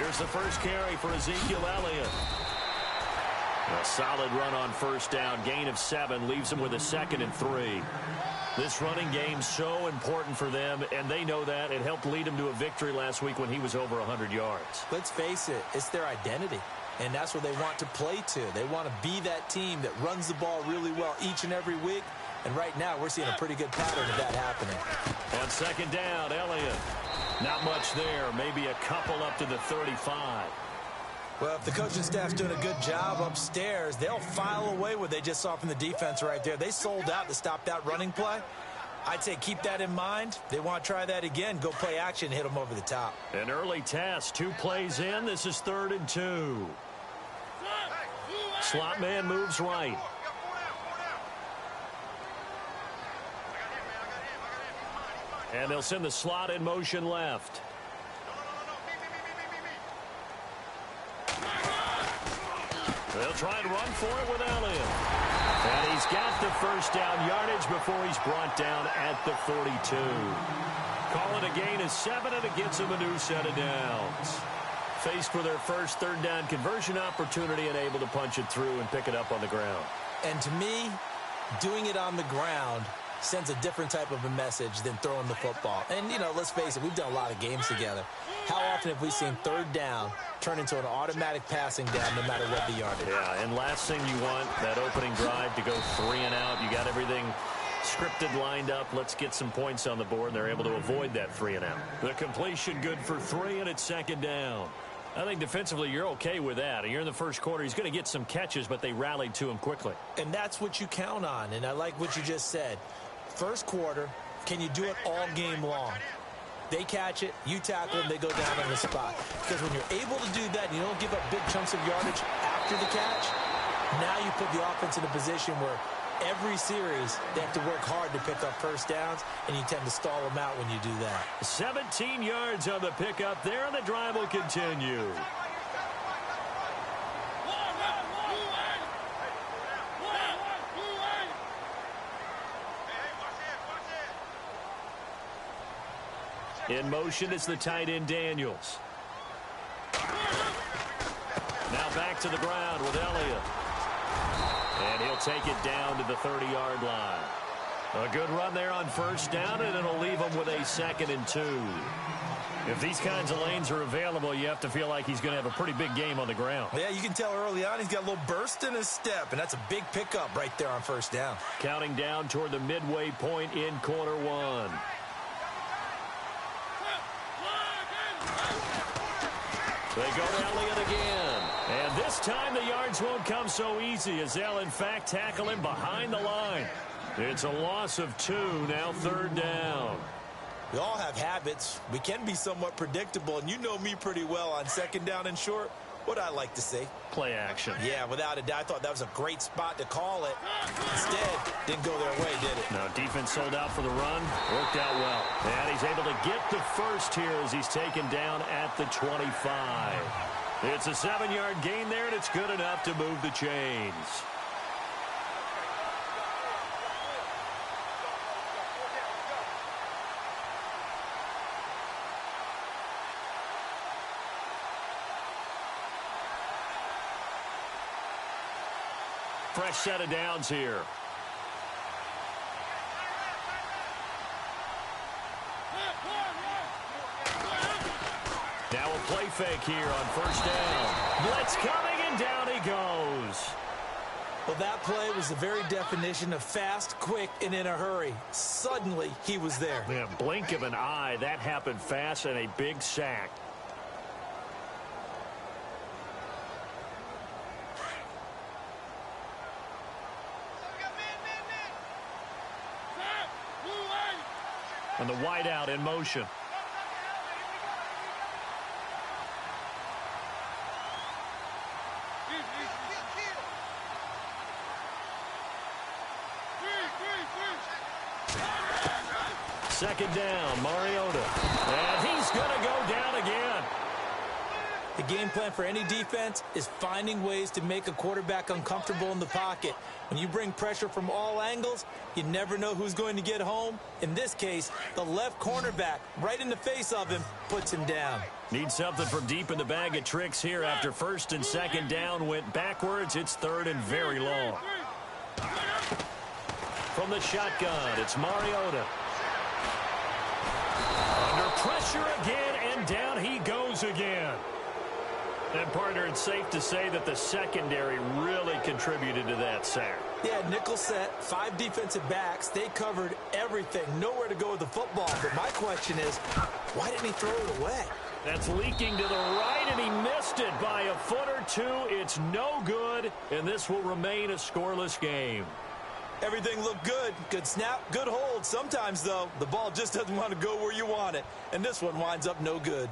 Here's the first carry for Ezekiel Elliott. A solid run on first down. Gain of 7 leaves him with a 2nd and 3. This running game's so important for them, and they know that. It helped lead them to a victory last week when he was over 100 yards. Let's face it, it's their identity, and that's what they want to play to. They want to be that team that runs the ball really well each and every week, and right now we're seeing a pretty good pattern of that happening. On second down, Elliott. Not much there, maybe a couple up to the 35. Well, if the coaching staff's doing a good job upstairs, they'll file away what they just saw from the defense right there. They sold out to stop that running play. I'd say keep that in mind. They want to try that again. Go play action, hit them over the top. An early test, 2 plays in. This is 3rd and 2. Slot man moves right. And they'll send the slot in motion left. They'll try and run for it with Elliott. And he's got the first down yardage before he's brought down at the 42. Call it a gain of 7, and it gets him a new set of downs. Faced with their first 3rd down conversion opportunity and able to punch it through and pick it up on the ground. And to me, doing it on the ground sends a different type of a message than throwing the football. And, you know, let's face it, we've done a lot of games together. How often have we seen 3rd down turn into an automatic passing down no matter what the yardage? Yeah, and last thing you want, that opening drive to go 3 and out. You got everything scripted, lined up. Let's get some points on the board, and they're able to avoid that 3 and out. The completion good for 3, and it's 2nd down. I think defensively you're okay with that. You're in the first quarter. He's going to get some catches, but they rallied to him quickly. And that's what you count on, and I like what you just said. First quarter, can you do it all game long? They catch it, you tackle them, they go down on the spot. Because when you're able to do that and you don't give up big chunks of yardage after the catch, now you put the offense in a position where every series they have to work hard to pick up first downs, and you tend to stall them out when you do that. 17 yards on the pickup there, and the drive will continue. In motion is the tight end Daniels. Now back to the ground with Elliott. And he'll take it down to the 30-yard line. A good run there on first down, and it'll leave him with a 2nd and 2. If these kinds of lanes are available, you have to feel like he's going to have a pretty big game on the ground. Yeah, you can tell early on he's got a little burst in his step, and that's a big pickup right there on first down. Counting down toward the midway point in quarter 1. They go to Elliott again. And this time the yards won't come so easy as they'll, in fact, tackle him behind the line. It's a loss of 2, now 3rd down. We all have habits. We can be somewhat predictable, and you know me pretty well on 2nd down and short. What I like to see. Play action. Yeah, without a doubt. I thought that was a great spot to call it. Instead, didn't go their way, did it? No, defense sold out for the run. Worked out well. And he's able to get the first here as he's taken down at the 25. It's a 7-yard gain there, and it's good enough to move the chains. Fresh set of downs here. Now a play fake here on first down. Blitz coming, and down he goes. Well, that play was the very definition of fast, quick, and in a hurry. Suddenly, he was there. Yeah, blink of an eye. That happened fast, and a big sack. And the wideout in motion. Second down, Mariota. And he's going to go down again. The game plan for any defense is finding ways to make a quarterback uncomfortable in the pocket. When you bring pressure from all angles, you never know who's going to get home. In this case, the left cornerback, right in the face of him, puts him down. Need something from deep in the bag of tricks here after first and second down went backwards. It's third and very long. From the shotgun, it's Mariota. Under pressure again, and down he goes again. And, partner, it's safe to say that the secondary really contributed to that sack. Yeah, nickel set, 5 defensive backs. They covered everything. Nowhere to go with the football. But my question is, why didn't he throw it away? That's leaking to the right, and he missed it by a foot or two. It's no good, and this will remain a scoreless game. Everything looked good. Good snap, good hold. Sometimes, though, the ball just doesn't want to go where you want it. And this one winds up no good.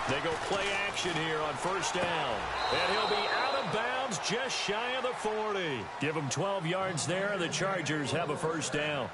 They go play action here on first down. And he'll be out of bounds just shy of the 40. Give him 12 yards there, and the Chargers have a first down.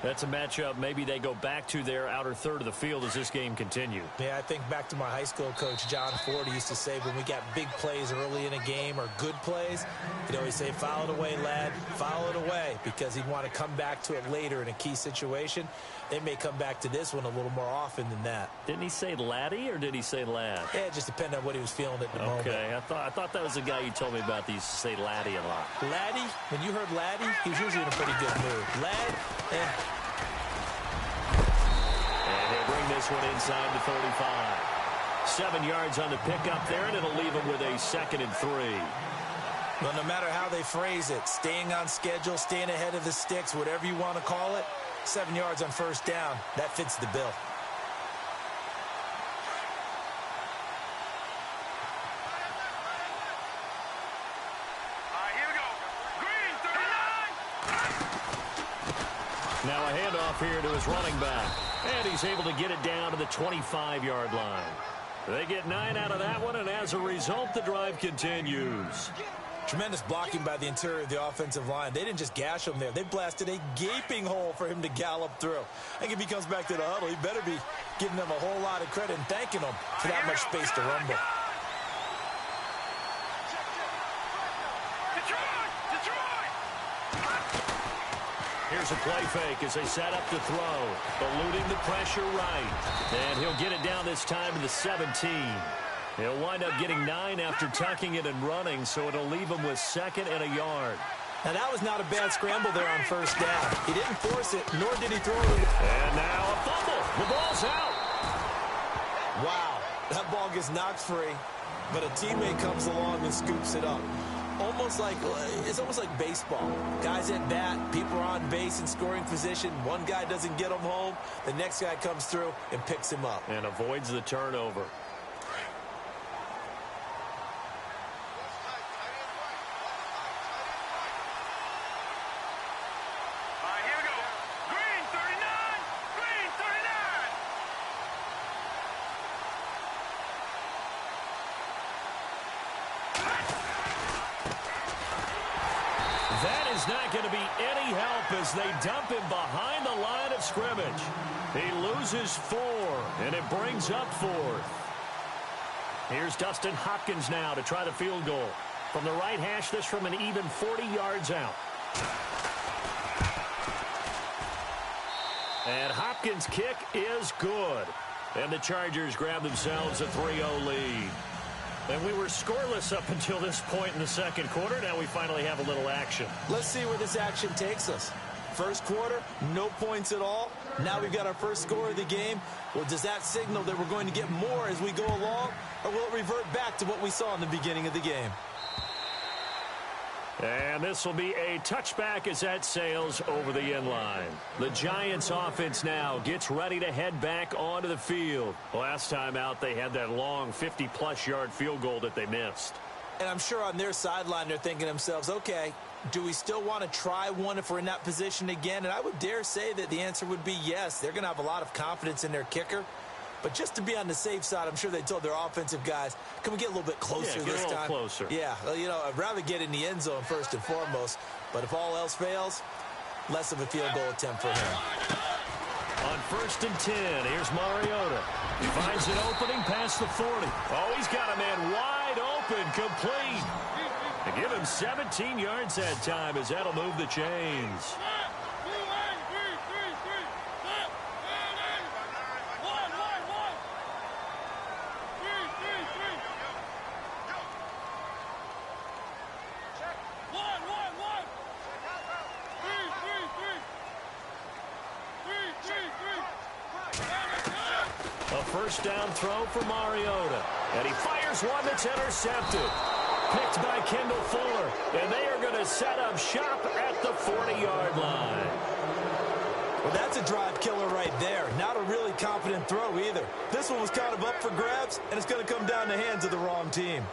That's a matchup maybe they go back to their outer third of the field as this game continues. Yeah, I think back to my high school coach, John Ford. He used to say when we got big plays early in a game or good plays, he'd always say, foul it away, lad, foul it away, because he'd want to come back to it later in a key situation. They may come back to this one a little more often than that. Didn't he say laddie or did he say lad? Yeah, it just depended on what he was feeling at the moment. Okay, I thought that was the guy you told me about. These say laddie a lot. Laddie, when you heard laddie, he was usually in a pretty good mood. Lad, And they bring this one inside the 35. 7 yards on the pickup there, and it'll leave them with a 2nd and 3. Well, no matter how they phrase it, staying on schedule, staying ahead of the sticks, whatever you want to call it, 7 yards on first down. That fits the bill. Here we go. Green, 39. Now a handoff here to his running back. And he's able to get it down to the 25-yard line. They get 9 out of that one, and as a result, the drive continues. Tremendous blocking by the interior of the offensive line. They didn't just gash him there. They blasted a gaping hole for him to gallop through. I think if he comes back to the huddle, he better be giving them a whole lot of credit and thanking them for that much space to rumble. Here's a play fake as they set up to throw. Eluding the pressure right. And he'll get it down this time to the 17. He'll wind up getting 9 after tucking it and running, so it'll leave him with 2nd and a yard. Now, that was not a bad scramble there on first down. He didn't force it, nor did he throw it. And now a fumble. The ball's out. Wow, that ball gets knocked free, but a teammate comes along and scoops it up. It's almost like baseball. Guys at bat, people are on base in scoring position. One guy doesn't get him home. The next guy comes through and picks him up. And avoids the turnover. Here we go. Green, 39. Green, 39. That is not going to be any help as they dump him behind the line of scrimmage. He loses 4, and it brings up 4th. Here's Dustin Hopkins now to try the field goal. From the right hash, this from an even 40 yards out. And Hopkins' kick is good. And the Chargers grab themselves a 3-0 lead. And we were scoreless up until this point in the second quarter. Now we finally have a little action. Let's see where this action takes us. First quarter, no points at all. Now we've got our first score of the game. Well, does that signal that we're going to get more as we go along? Or will it revert back to what we saw in the beginning of the game? And this will be a touchback as that sails over the end line. The Giants offense now gets ready to head back onto the field. Last time out, they had that long 50-plus yard field goal that they missed. And I'm sure on their sideline they're thinking to themselves, okay, do we still want to try one if we're in that position again? And I would dare say that the answer would be yes. They're going to have a lot of confidence in their kicker. But just to be on the safe side, I'm sure they told their offensive guys, can we get a little bit closer this time? Get a little closer. Yeah, well, you know, I'd rather get in the end zone first and foremost. But if all else fails, less of a field goal attempt for him. On 1st and 10, here's Mariota. He finds an opening past the 40. Oh, he's got a man wide open, complete. They give him 17 yards that time as that'll move the chains. First down throw for Mariota. And he fires one that's intercepted. Picked by Kendall Fuller. And they are going to set up shop at the 40-yard line. Well, that's a drive killer right there. Not a really confident throw either. This one was kind of up for grabs, and it's going to come down the hands of the wrong team.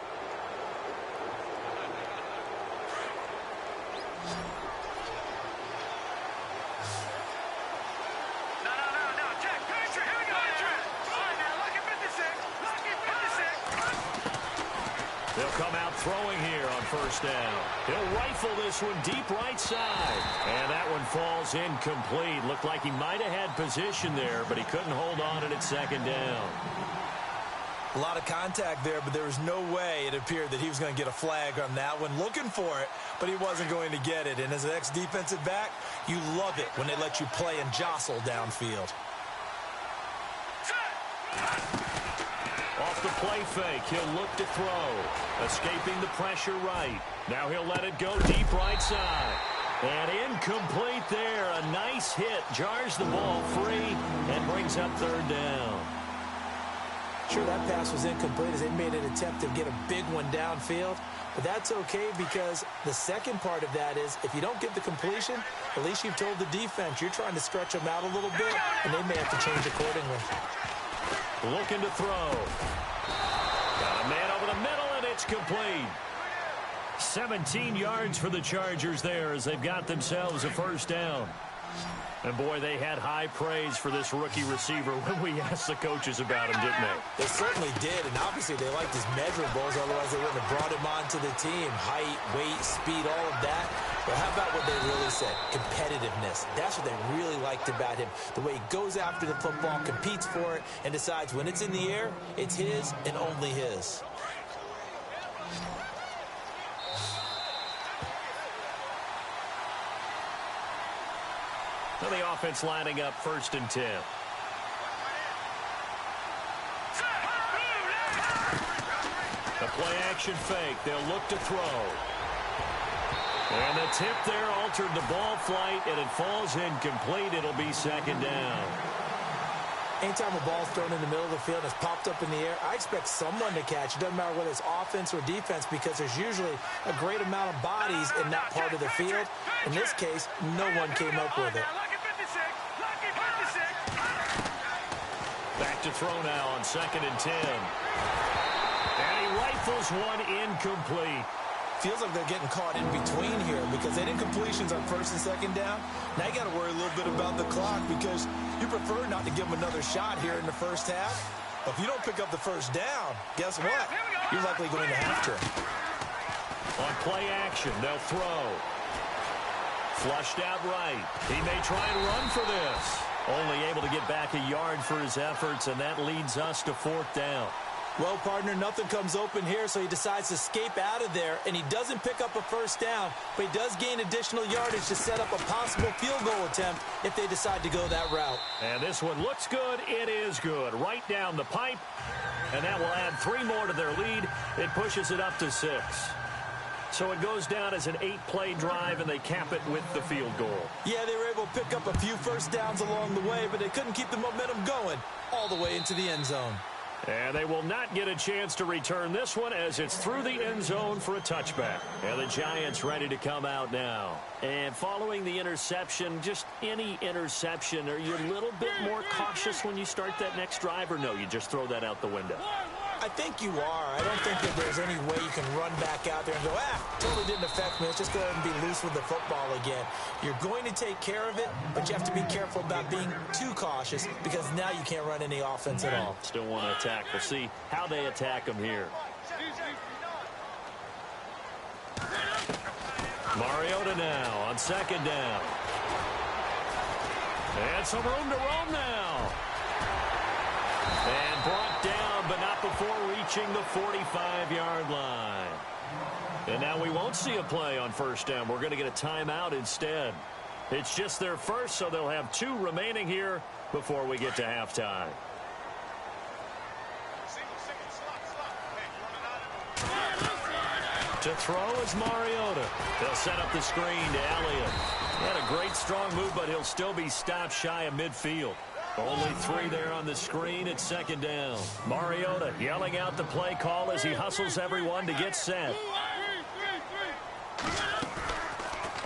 They'll come out throwing here on first down. He'll rifle this one deep right side. And that one falls incomplete. Looked like he might have had position there, but he couldn't hold on at second down. A lot of contact there, but there was no way it appeared that he was going to get a flag on that one. Looking for it, but he wasn't going to get it. And as an ex-defensive back, you love it when they let you play and jostle downfield. Off the play fake, he'll look to throw. Escaping the pressure right. Now he'll let it go deep right side. And incomplete there. A nice hit. Jars the ball free and brings up third down. Sure, that pass was incomplete as they made an attempt to get a big one downfield. But that's okay because the second part of that is if you don't get the completion, at least you've told the defense you're trying to stretch them out a little bit, and they may have to change accordingly. Looking to throw. Got a man over the middle, and it's complete. 17 yards for the Chargers there as they've got themselves a first down. And, boy, they had high praise for this rookie receiver when we asked the coaches about him, didn't they? They certainly did, and obviously they liked his measurables, otherwise they wouldn't have brought him onto the team. Height, weight, speed, all of that. But how about what they really said? Competitiveness. That's what they really liked about him. The way he goes after the football, competes for it, and decides when it's in the air, it's his and only his. Well, the offense lining up 1st and 10. The play action fake. They'll look to throw. And the tip there altered the ball flight, and it falls incomplete. It'll be second down. Anytime a ball's thrown in the middle of the field and it's popped up in the air, I expect someone to catch. It doesn't matter whether it's offense or defense because there's usually a great amount of bodies in that part of the field. In this case, no one came up with it. Back to throw now on 2nd and 10. And he rifles one incomplete. Feels like they're getting caught in between here because they did completions on 1st and 2nd down. Now you got to worry a little bit about the clock because you prefer not to give them another shot here in the first half. But if you don't pick up the first down, guess what? You're likely going to have to. On play action, they'll throw. Flushed out right. He may try and run for this. Only able to get back a yard for his efforts, and that leads us to 4th down. Well, partner, nothing comes open here, so he decides to escape out of there, and he doesn't pick up a first down, but he does gain additional yardage to set up a possible field goal attempt if they decide to go that route. And this one looks good. It is good. Right down the pipe, and that will add 3 more to their lead. It pushes it up to 6. So it goes down as an 8-play drive, and they cap it with the field goal. Yeah, they were able to pick up a few first downs along the way, but they couldn't keep the momentum going all the way into the end zone. And they will not get a chance to return this one as it's through the end zone for a touchback. And the Giants ready to come out now. And following the interception, just any interception, are you a little bit more cautious when you start that next drive, or no, you just throw that out the window? I think you are. I don't think that there's any way you can run back out there and go, totally didn't affect me. Let's just go ahead and be loose with the football again. You're going to take care of it, but you have to be careful about being too cautious because now you can't run any offense at all. Still want to attack. We'll see how they attack him here. Mariota now on second down. And some room to roam now. And brought down, but not before reaching the 45-yard line. And now we won't see a play on first down. We're going to get a timeout instead. It's just their first, so they'll have 2 remaining here before we get to halftime. To throw is Mariota. They'll set up the screen to Elliott. He had a great strong move, but he'll still be stopped shy of midfield. Only 3 there on the screen at second down. Mariota yelling out the play call as he hustles everyone to get set.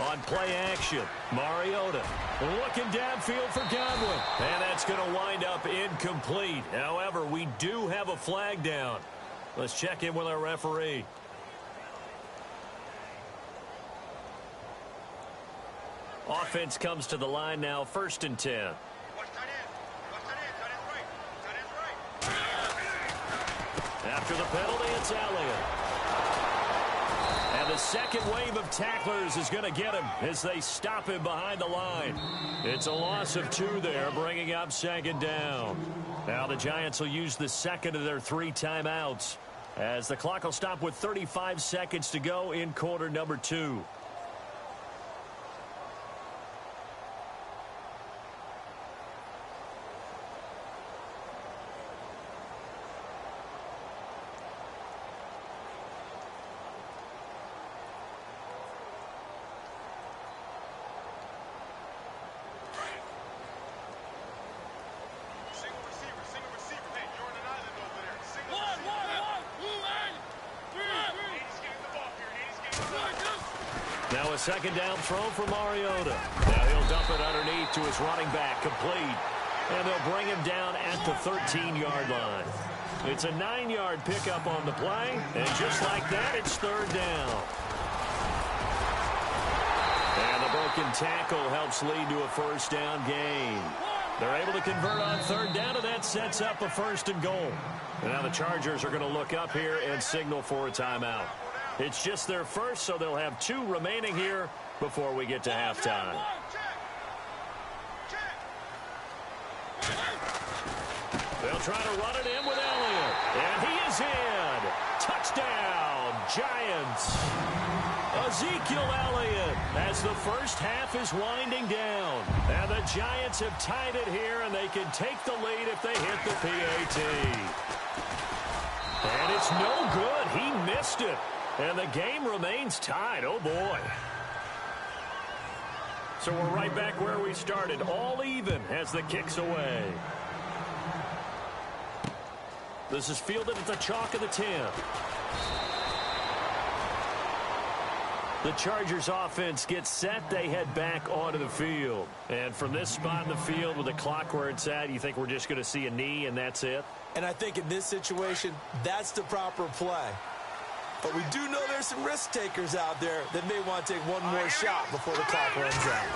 On play action, Mariota looking downfield for Godwin. And that's going to wind up incomplete. However, we do have a flag down. Let's check in with our referee. Offense comes to the line now, 1st and 10. After the penalty, it's Elliott. And the second wave of tacklers is going to get him as they stop him behind the line. It's a loss of 2 there, bringing up second down. Now the Giants will use the second of their 3 timeouts as the clock will stop with 35 seconds to go in quarter number 2. Now a second down throw for Mariota. Now he'll dump it underneath to his running back, complete. And they'll bring him down at the 13-yard line. It's a 9-yard pickup on the play, and just like that, it's 3rd down. And the broken tackle helps lead to a 1st down gain. They're able to convert on 3rd down, and that sets up a 1st and goal. And now the Chargers are going to look up here and signal for a timeout. It's just their first, so they'll have 2 remaining here before we get to halftime. They'll try to run it in with Elliott. And he is in. Touchdown, Giants. Ezekiel Elliott as the first half is winding down. And the Giants have tied it here, and they can take the lead if they hit the PAT. And it's no good. He missed it. And the game remains tied. Oh, boy. So we're right back where we started. All even as the kick's away. This is fielded at the chalk of the 10. The Chargers offense gets set. They head back onto the field. And from this spot in the field with the clock where it's at, you think we're just going to see a knee and that's it? And I think in this situation, that's the proper play. But we do know there's some risk takers out there that may want to take one more shot before the clock runs out.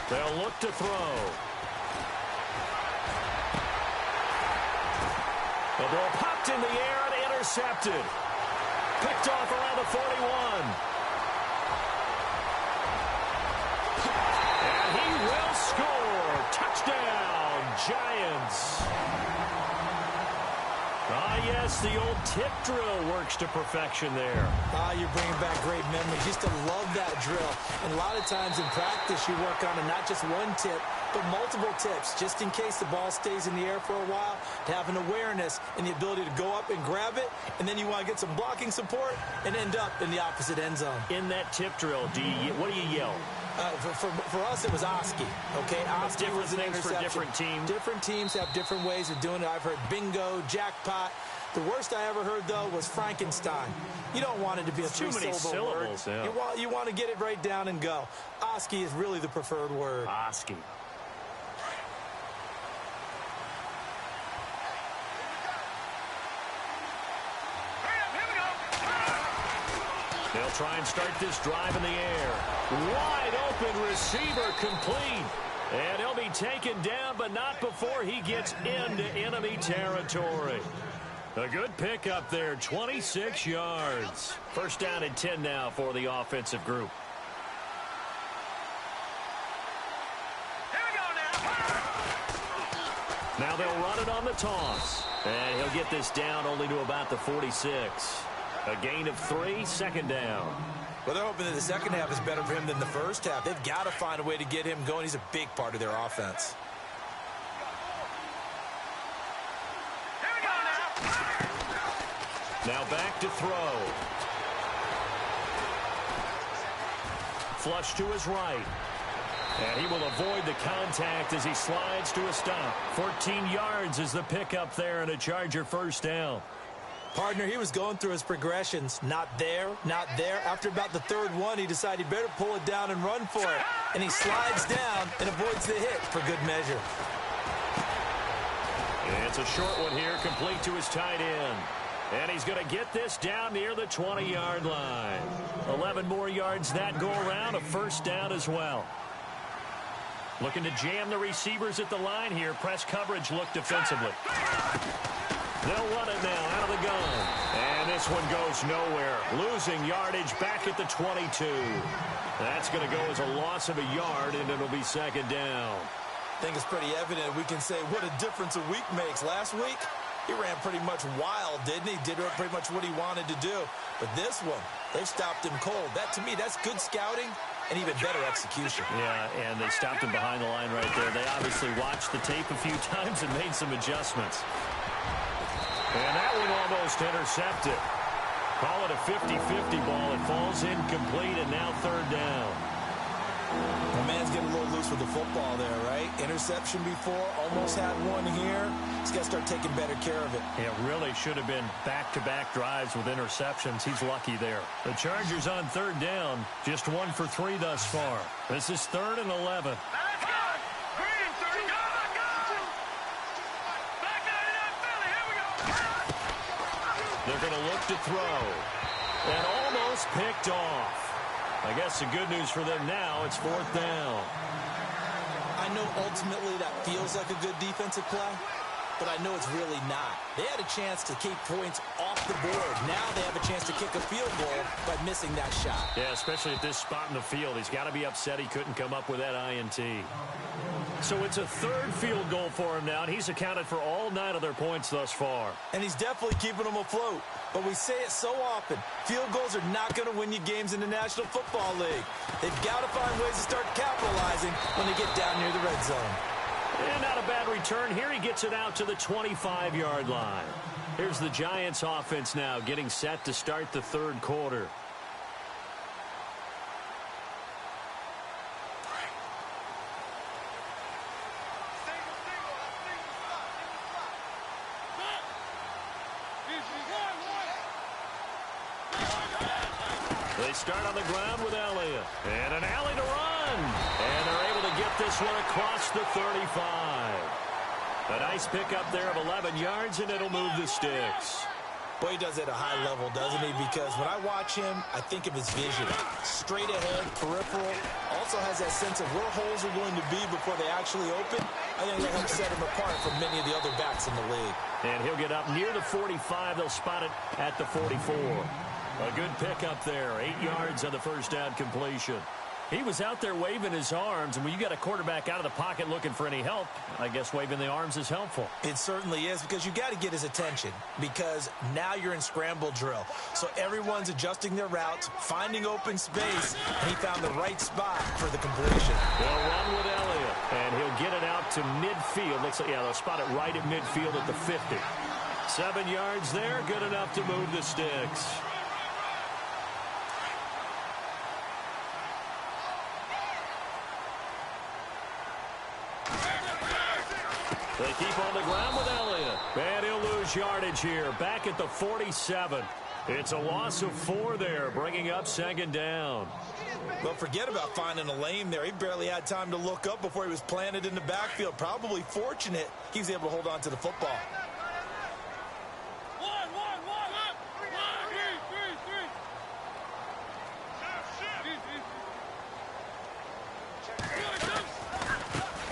They'll look to throw. The ball popped in the air and intercepted. Picked off around the 41. And he will score. Touchdown, Giants. Yes, the old tip drill works to perfection there. You're bringing back great memories. Used to love that drill. And a lot of times in practice, you work on it, not just one tip, but multiple tips, just in case the ball stays in the air for a while, to have an awareness and the ability to go up and grab it, and then you want to get some blocking support and end up in the opposite end zone. In that tip drill, what do you yell? For us, it was Oski. Okay, Oski was an things for different teams. Different teams have different ways of doing it. I've heard bingo, jackpot. The worst I ever heard, though, was Frankenstein. You don't want it to be a three-syllable word. Yeah. You want to get it right down and go. Oski is really the preferred word. Oski. They'll try and start this drive in the air. Wide open receiver complete. And he'll be taken down, but not before he gets into enemy territory. A good pickup there, 26 yards. First down and 10 now for the offensive group. Here we go now. Now they'll run it on the toss. And he'll get this down only to about the 46. A gain of 3, second down. Well, they're hoping that the second half is better for him than the first half. They've got to find a way to get him going. He's a big part of their offense. Here we go now. Now back to throw. Flush to his right. And he will avoid the contact as he slides to a stop. 14 yards is the pickup there and a Charger first down. Partner, he was going through his progressions. Not there, not there. After about the third one, he decided he better pull it down and run for it. And he slides down and avoids the hit for good measure. It's a short one here, complete to his tight end. And he's going to get this down near the 20-yard line. 11 more yards that go around, a first down as well. Looking to jam the receivers at the line here. Press coverage look defensively. They'll run it now out of the gun. And this one goes nowhere. Losing yardage back at the 22. That's going to go as a loss of a yard, and it'll be second down. I think it's pretty evident. We can say what a difference a week makes. Last week, he ran pretty much wild, didn't he? Did pretty much what he wanted to do. But this one, they stopped him cold. That, to me, that's good scouting and even better execution. Yeah, and they stopped him behind the line right there. They obviously watched the tape a few times and made some adjustments. And that one almost intercepted. Call it a 50-50 ball. It falls incomplete, and now third down. The man's getting a little loose with the football there, right? Interception before, almost had one here. He's got to start taking better care of it. It really should have been back-to-back drives with interceptions. He's lucky there. The Chargers on third down, just 1 for 3 thus far. This is 3rd and 11. Let's go. Green 30. Go, go. Black 99 Philly. Here we go. They're going to look to throw. And almost picked off. I guess the good news for them now, it's 4th down. I know ultimately that feels like a good defensive play, but I know it's really not. They had a chance to keep points off the board. Now they have a chance to kick a field goal by missing that shot. Yeah, especially at this spot in the field. He's got to be upset he couldn't come up with that INT. So it's a 3rd field goal for him now, and he's accounted for all 9 of their points thus far. And he's definitely keeping them afloat. But we say it so often, field goals are not going to win you games in the National Football League. They've got to find ways to start capitalizing when they get down near the red zone. And not a bad return. Here he gets it out to the 25-yard line. Here's the Giants offense now getting set to start the 3rd quarter. They start on the ground with Elliott. And an alley to run. And they're able to get this one across the 35. A nice pickup there of 11 yards, and it'll move the sticks. Boy, he does it at a high level, doesn't he? Because when I watch him, I think of his vision. Straight ahead, peripheral. Also has that sense of where holes are going to be before they actually open. I think that helps set him apart from many of the other backs in the league. And he'll get up near the 45. They'll spot it at the 44. A good pickup there. 8 yards on the first down completion. He was out there waving his arms, and when you got a quarterback out of the pocket looking for any help, I guess waving the arms is helpful. It certainly is, because you got to get his attention, because now you're in scramble drill. So everyone's adjusting their routes, finding open space, and he found the right spot for the completion. They'll run with Elliott, and he'll get it out to midfield. Looks like, yeah, they'll spot it right at midfield at the 50. 7 yards there, good enough to move the sticks. They keep on the ground with Elliott. And he'll lose yardage here. Back at the 47. It's a loss of 4 there, bringing up second down. Well, forget about finding a lane there. He barely had time to look up before he was planted in the backfield. Probably fortunate he was able to hold on to the football.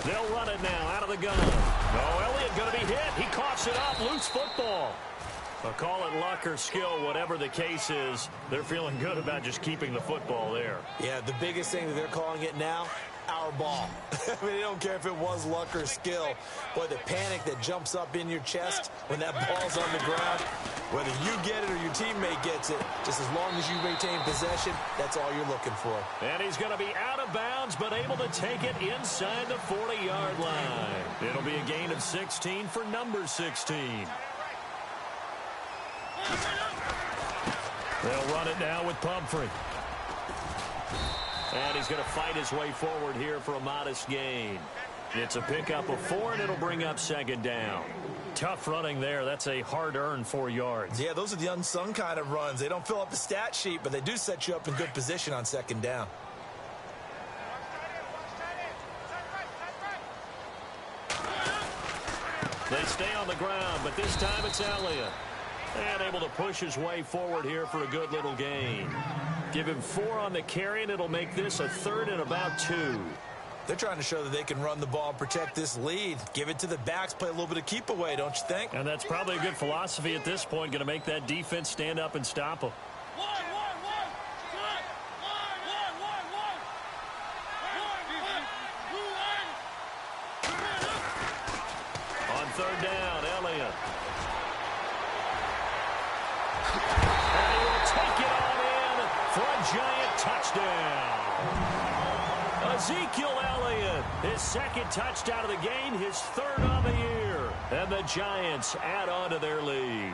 They'll run it now out of the gun. Oh, Elliott going to be hit. He coughs it up. Loose football. I'll call it luck or skill, whatever the case is. They're feeling good about just keeping the football there. Yeah, the biggest thing that they're calling it now, our ball. I mean, they don't care if it was luck or skill. Boy, the panic that jumps up in your chest when that ball's on the ground, whether you get it or your teammate gets it, just as long as you maintain possession, that's all you're looking for. And he's going to be out of bounds, but able to take it inside the 40-yard line. It'll be a gain of 16 for number 16. They'll run it now with Pumphrey. And he's going to fight his way forward here for a modest gain. It's a pickup of 4, and it'll bring up second down. Tough running there. That's a hard-earned 4 yards. Yeah, those are the unsung kind of runs. They don't fill up the stat sheet, but they do set you up in good position on second down. They stay on the ground, but this time it's Elliott. And able to push his way forward here for a good little gain. Give him 4 on the carry, and it'll make this a 3rd and about 2. They're trying to show that they can run the ball and protect this lead. Give it to the backs, play a little bit of keep away, don't you think? And that's probably a good philosophy at this point, going to make that defense stand up and stop them. On 3rd down, Elliott. And he will take it on in for a giant touchdown. Ezekiel Elliott, his 2nd touchdown of the game, his 3rd on the year. And the Giants add on to their lead.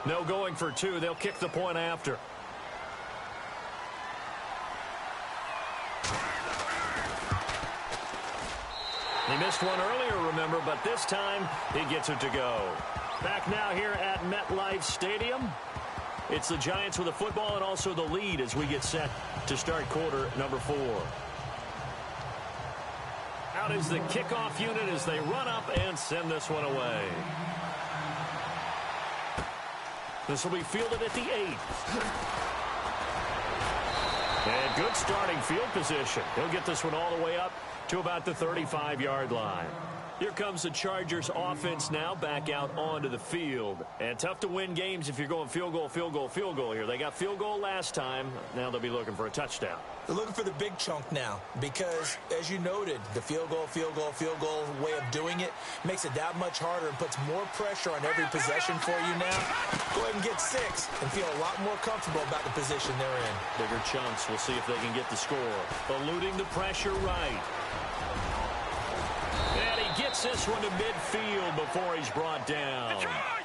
No going for 2. They'll kick the point after. He missed one earlier, remember, but this time he gets it to go. Back now here at MetLife Stadium. It's the Giants with the football and also the lead as we get set to start quarter number 4. Out is the kickoff unit as they run up and send this one away. This will be fielded at the 8. And good starting field position. He'll get this one all the way up to about the 35-yard line. Here comes the Chargers offense now back out onto the field. And tough to win games if you're going field goal, field goal, field goal here. They got field goal last time. Now they'll be looking for a touchdown. They're looking for the big chunk now because, as you noted, the field goal way of doing it makes it that much harder and puts more pressure on every possession for you now. Go ahead and get 6 and feel a lot more comfortable about the position they're in. Bigger chunks. We'll see if they can get the score. Eluding the pressure right. And he gets this one to midfield before he's brought down.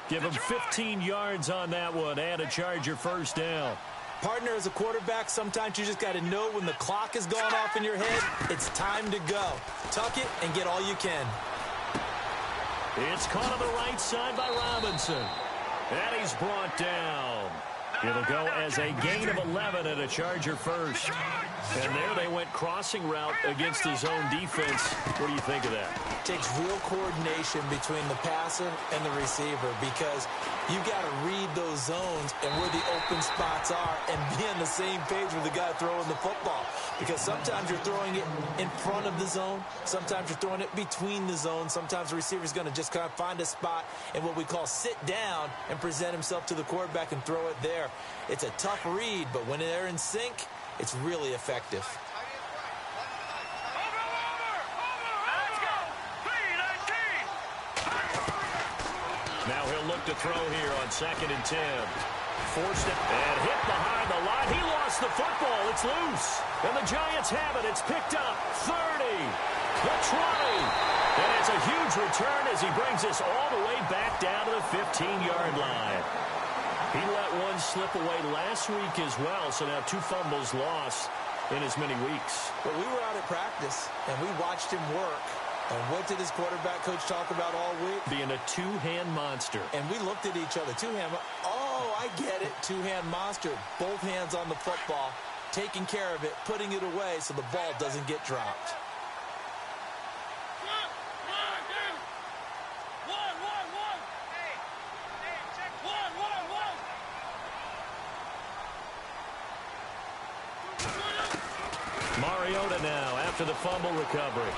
Give him 15 yards on that one and a Charger first down. Partner, as a quarterback, sometimes you just got to know when the clock has gone off in your head, it's time to go. Tuck it and get all you can. It's caught on the right side by Robinson. And he's brought down. It'll go as a gain of 11 and a Charger first. And there they went crossing route against the zone defense. What do you think of that? It takes real coordination between the passer and the receiver because you got to read those zones and where the open spots are and be on the same page with the guy throwing the football. Because sometimes you're throwing it in front of the zone. Sometimes you're throwing it between the zones. Sometimes the receiver's going to just kind of find a spot and what we call sit down and present himself to the quarterback and throw it there. It's a tough read, but when they're in sync, it's really effective. Now he'll look to throw here on 2nd and 10. Forced it and hit behind the line. He lost the football. It's loose. And the Giants have it. It's picked up. 30. The 20. And it's a huge return as he brings us all the way back down to the 15-yard line. He let one slip away last week as well, so now 2 fumbles lost in as many weeks. But we were out at practice, and we watched him work. And what did his quarterback coach talk about all week? Being a 2-hand monster. And we looked at each other. 2-hand. Oh, I get it. 2-hand monster. Both hands on the football, taking care of it, putting it away so the ball doesn't get dropped. after the fumble recovery.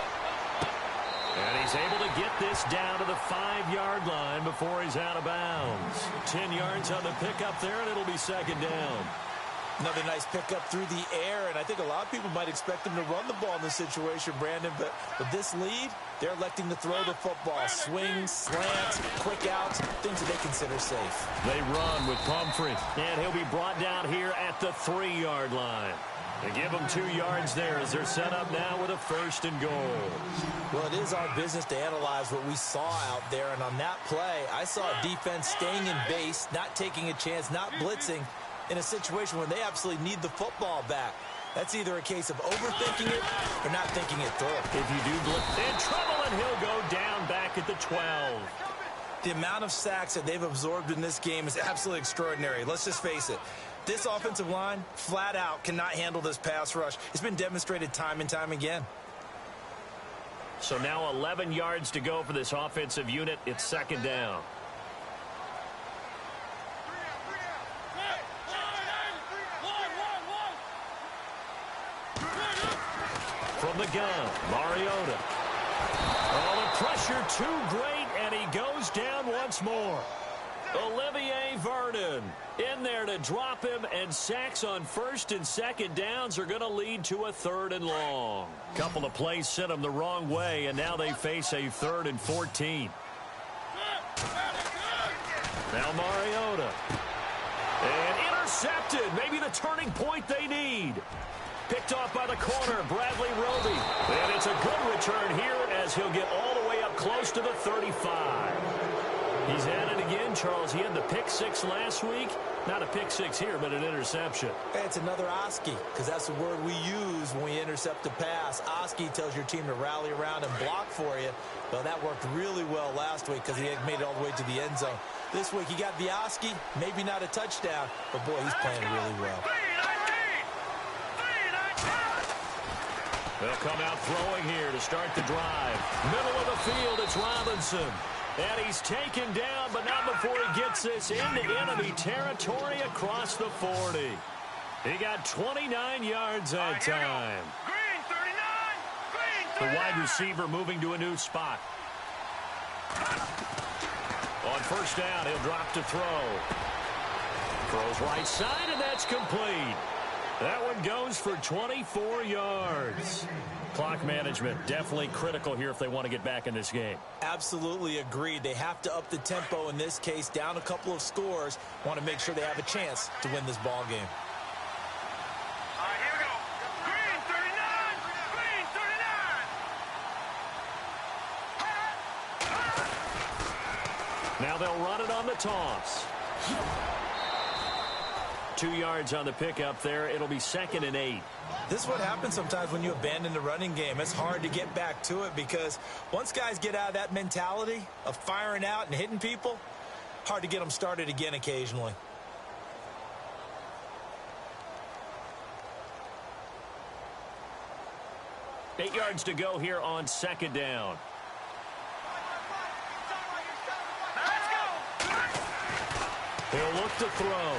And he's able to get this down to the 5-yard line before he's out of bounds. 10 yards on the pickup there, and it'll be second down. Another nice pickup through the air, and I think a lot of people might expect him to run the ball in this situation, Brandon, but with this lead, they're electing to throw the football. Swings, slants, quick outs, things that they consider safe. They run with Pumphrey, and he'll be brought down here at the 3-yard line. They give them 2 yards there as they're set up now with a 1st and goal. Well, it is our business to analyze what we saw out there, and on that play, I saw a defense staying in base, not taking a chance, not blitzing, in a situation where they absolutely need the football back. That's either a case of overthinking it or not thinking it through. If you do blitz, in trouble, and he'll go down back at the 12. The amount of sacks that they've absorbed in this game is absolutely extraordinary. Let's just face it. This offensive line, flat out, cannot handle this pass rush. It's been demonstrated time and time again. So now 11 yards to go for this offensive unit. It's second down. From the gun, Mariota. Oh, the pressure too great, and he goes down once more. Olivier Vernon in there to drop him, and sacks on 1st and 2nd downs are going to lead to a 3rd and long. Couple of plays sent them the wrong way, and now they face a 3rd and 14. Now Mariota. And intercepted. Maybe the turning point they need. Picked off by the corner, Bradley Roby. And it's a good return here as he'll get all the way up close to the 35. He's at it again, Charles. He had the pick 6 last week. Not a pick 6 here, but an interception. Hey, it's another Oski, because that's the word we use when we intercept a pass. Oski tells your team to rally around and block for you. Well, that worked really well last week because he had made it all the way to the end zone. This week he got the Oski, maybe not a touchdown, but boy, he's playing really well. They'll come out throwing here to start the drive. Middle of the field, it's Robinson. And he's taken down, but not before he gets this into enemy territory across the 40. He got 29 yards that time. Green 39. Green 39. The wide receiver moving to a new spot. On 1st down, he'll drop to throw. Throws right side, and that's complete. That one goes for 24 yards. Clock management definitely critical here if they want to get back in this game. Absolutely agreed. They have to up the tempo in this case, down a couple of scores. Want to make sure they have a chance to win this ball game. All right, here we go. Green 39. Green 39. Now they'll run it on the toss. 2 yards on the pickup there. It'll be 2nd and 8. This is what happens sometimes when you abandon the running game. It's hard to get back to it because once guys get out of that mentality of firing out and hitting people, hard to get them started again occasionally. Eight yards to go here on 2nd down. He'll look to throw.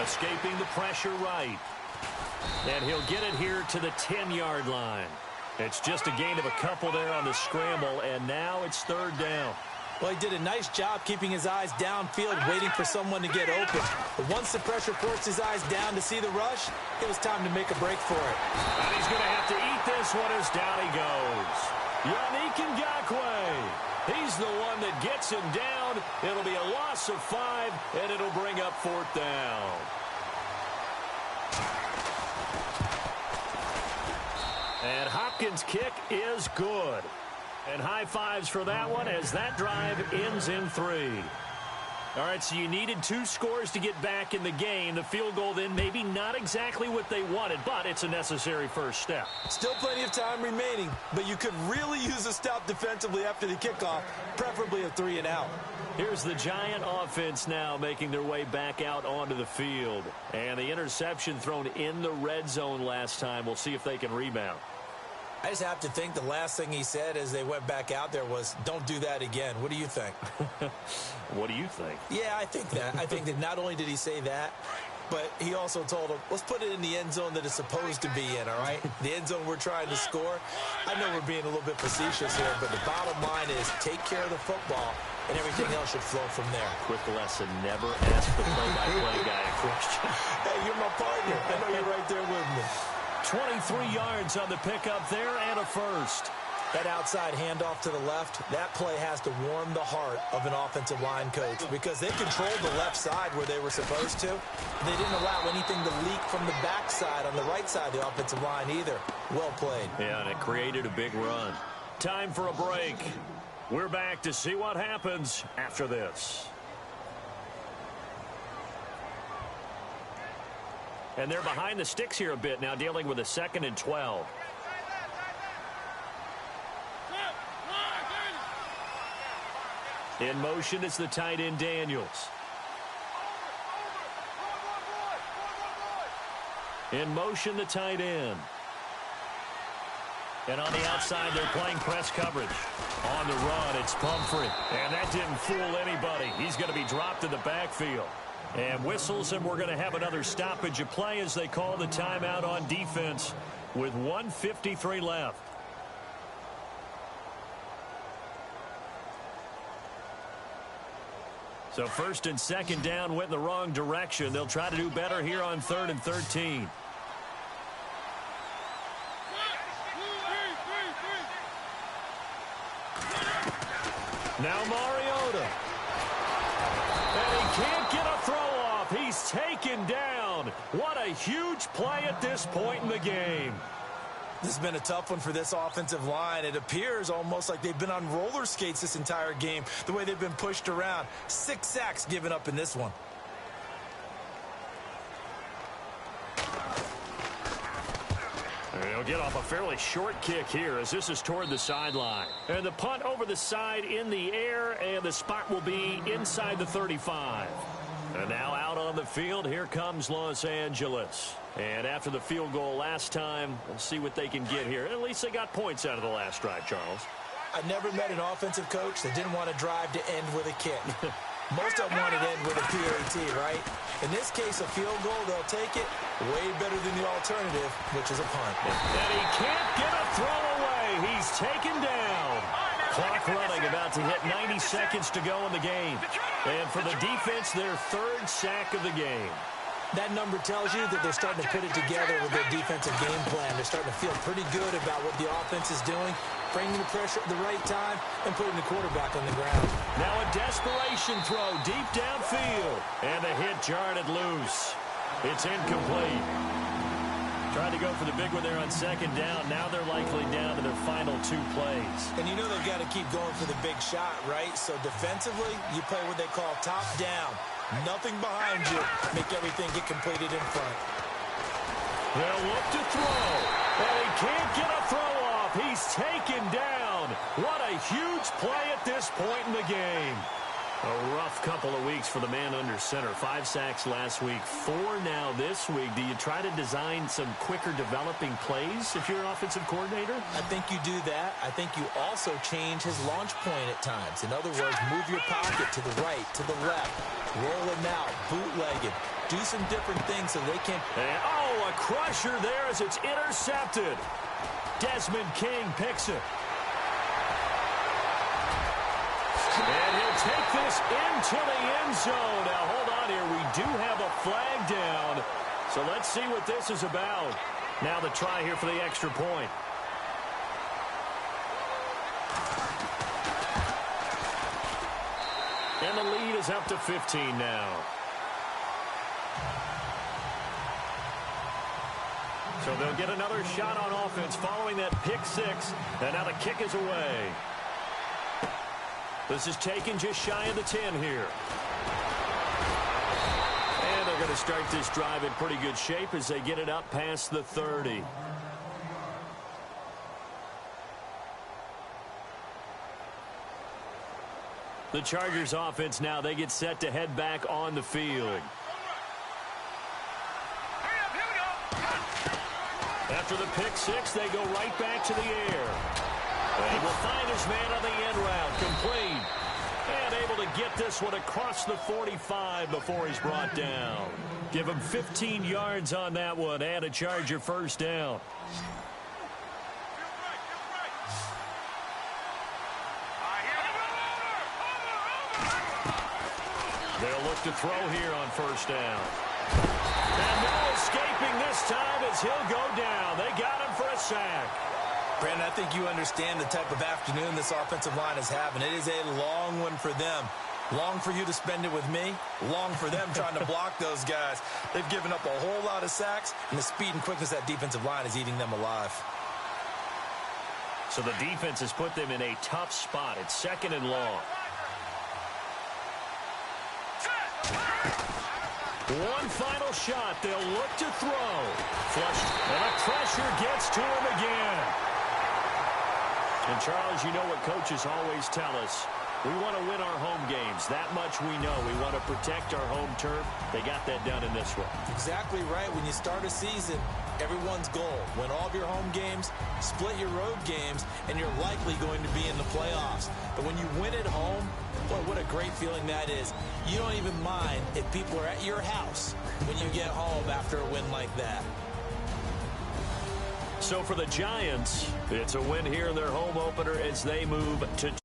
Escaping the pressure right. And he'll get it here to the 10-yard line. It's just a gain of a couple there on the scramble, and now it's 3rd down. Well, he did a nice job keeping his eyes downfield, waiting for someone to get open. But once the pressure forced his eyes down to see the rush, it was time to make a break for it. And he's going to have to eat this one as down he goes. Yannick Ngakoue. He's the one that gets him down. It'll be a loss of 5, and it'll bring up 4th down. And Hopkins' kick is good. And high fives for that one as that drive ends in 3. All right, so you needed 2 scores to get back in the game. The field goal then maybe not exactly what they wanted, but it's a necessary first step. Still plenty of time remaining, but you could really use a stop defensively after the kickoff, preferably a 3 and out. Here's the Giant offense now making their way back out onto the field. And the interception thrown in the red zone last time. We'll see if they can rebound. I just have to think the last thing he said as they went back out there was, don't do that again. What do you think? What do you think? Yeah, I think that. I think that not only did he say that, but he also told him, let's put it in the end zone that it's supposed to be in, all right? The end zone we're trying to score. I know we're being a little bit facetious here, but the bottom line is take care of the football, and everything else should flow from there. Quick lesson, never ask the play-by-play guy a question. Hey, you're my partner. I know you're right there with me. 23 yards on the pickup there and a first. That outside handoff to the left, that play has to warm the heart of an offensive line coach because they controlled the left side where they were supposed to. They didn't allow anything to leak from the backside on the right side of the offensive line either. Well played. Yeah, and it created a big run. Time for a break. We're back to see what happens after this. And they're behind the sticks here a bit now, dealing with a 2nd and 12. In motion is the tight end Daniels. In motion, the tight end. And on the outside, they're playing press coverage. On the run, it's Pumphrey. And that didn't fool anybody. He's going to be dropped in the backfield. And whistles, and we're going to have another stoppage of play as they call the timeout on defense with 1:53 left. So 1st and 2nd down went in the wrong direction. They'll try to do better here on 3rd and 13. Now Mariota. And he can't get a throw off. He's taken down. What a huge play at this point in the game. This has been a tough one for this offensive line. It appears almost like they've been on roller skates this entire game, the way they've been pushed around. 6 sacks given up in this one. They'll get off a fairly short kick here as this is toward the sideline. And the punt over the side in the air, and the spot will be inside the 35. And now out on the field, here comes Los Angeles. And after the field goal last time, we'll see what they can get here. At least they got points out of the last drive, Charles. I never met an offensive coach that didn't want to drive to end with a kick. Most of them want to end with a PAT, right? In this case, a field goal, they'll take it way better than the alternative, which is a punt. And he can't get a throw away. He's taken down. Clock running, about to hit 90 seconds to go in the game. And for the defense, their 3rd sack of the game. That number tells you that they're starting to put it together with their defensive game plan. They're starting to feel pretty good about what the offense is doing, bringing the pressure at the right time, and putting the quarterback on the ground. Now a desperation throw deep downfield. And the hit jarred it loose. It's incomplete. Tried to go for the big one there on 2nd down. Now they're likely down to their final 2 plays. And you know they've got to keep going for the big shot, right? So defensively, you play what they call top down. Nothing behind you. Make everything get completed in front. They'll look to throw. And he can't get a throw off. He's taken down. What a huge play at this point in the game. A rough couple of weeks for the man under center. 5 sacks last week, 4 now this week. Do you try to design some quicker developing plays if you're an offensive coordinator? I think you do that. I think you also change his launch point at times. In other words, move your pocket to the right, to the left, roll him out, bootleg him. Do some different things so they can... And, oh, a crusher there as it's intercepted. Desmond King picks it. And he'll take this into the end zone. Now, hold on here. We do have a flag down. So let's see what this is about. Now the try here for the extra point. And the lead is up to 15 now. So they'll get another shot on offense following that pick 6. And now the kick is away. This is taken just shy of the 10 here. And they're going to start this drive in pretty good shape as they get it up past the 30. The Chargers offense now, they get set to head back on the field. After the pick 6, they go right back to the air. And he will find his man on the end route. Complete. And able to get this one across the 45 before he's brought down. Give him 15 yards on that one and a Charger first down. They'll look to throw here on first down. And no escaping this time as he'll go down. They got him for a sack. Brandon, I think you understand the type of afternoon this offensive line is having. It is a long one for them. Long for you to spend it with me. Long for them trying to block those guys. They've given up a whole lot of sacks, and the speed and quickness of that defensive line is eating them alive. So the defense has put them in a tough spot. It's second and long. One final shot. They'll look to throw. Flushed. And the pressure gets to him again. And, Charles, you know what coaches always tell us. We want to win our home games. That much we know. We want to protect our home turf. They got that done in this one. Exactly right. When you start a season, everyone's goal. Win all of your home games, split your road games, and you're likely going to be in the playoffs. But when you win at home, boy, what a great feeling that is. You don't even mind if people are at your house when you get home after a win like that. So for the Giants, it's a win here in their home opener as they move to